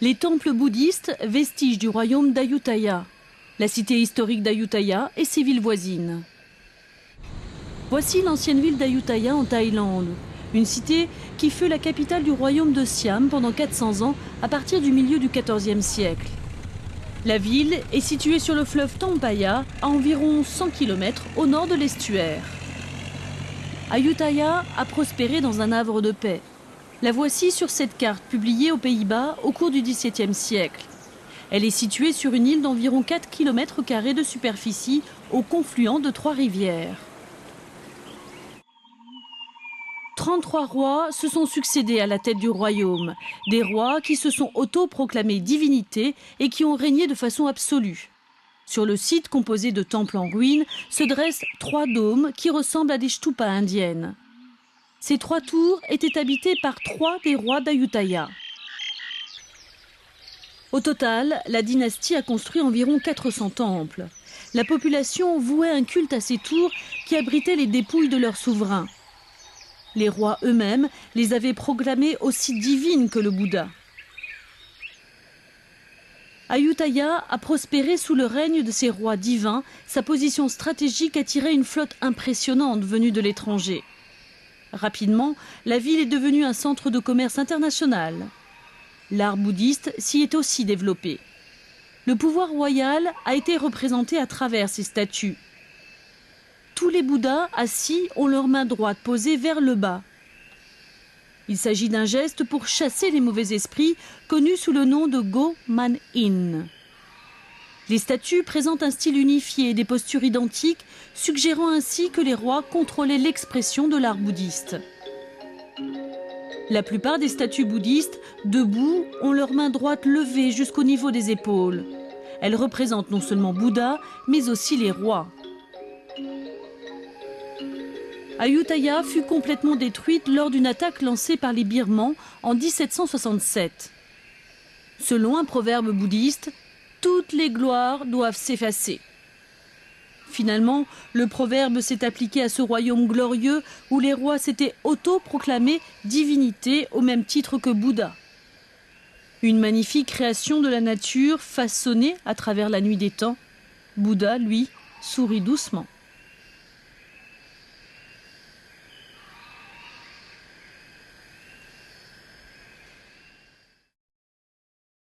Les temples bouddhistes, vestiges du royaume d'Ayutthaya, la cité historique d'Ayutthaya et ses villes voisines. Voici l'ancienne ville d'Ayutthaya en Thaïlande, une cité qui fut la capitale du royaume de Siam pendant 400 ans à partir du milieu du XIVe siècle. La ville est située sur le fleuve Tampaya, à environ 100 km au nord de l'estuaire. Ayutthaya a prospéré dans un havre de paix. La voici sur cette carte publiée aux Pays-Bas au cours du XVIIe siècle. Elle est située sur une île d'environ 4 km² de superficie au confluent de 3 rivières. 33 rois se sont succédés à la tête du royaume, des rois qui se sont autoproclamés divinités et qui ont régné de façon absolue. Sur le site composé de temples en ruine se dressent 3 dômes qui ressemblent à des stupas indiennes. Ces 3 tours étaient habitées par 3 des rois d'Ayutthaya. Au total, la dynastie a construit environ 400 temples. La population vouait un culte à ces tours qui abritaient les dépouilles de leurs souverains. Les rois eux-mêmes les avaient proclamées aussi divines que le Bouddha. Ayutthaya a prospéré sous le règne de ces rois divins. Sa position stratégique attirait une flotte impressionnante venue de l'étranger. Rapidement, la ville est devenue un centre de commerce international. L'art bouddhiste s'y est aussi développé. Le pouvoir royal a été représenté à travers ces statues. Tous les Bouddhas assis ont leur main droite posée vers le bas. Il s'agit d'un geste pour chasser les mauvais esprits, connu sous le nom de Go-Man-In. Les statues présentent un style unifié et des postures identiques, suggérant ainsi que les rois contrôlaient l'expression de l'art bouddhiste. La plupart des statues bouddhistes, debout, ont leurs mains droites levées jusqu'au niveau des épaules. Elles représentent non seulement Bouddha, mais aussi les rois. Ayutthaya fut complètement détruite lors d'une attaque lancée par les Birmans en 1767. Selon un proverbe bouddhiste, toutes les gloires doivent s'effacer. Finalement, le proverbe s'est appliqué à ce royaume glorieux où les rois s'étaient autoproclamés divinités au même titre que Bouddha. Une magnifique création de la nature façonnée à travers la nuit des temps. Bouddha, lui, sourit doucement.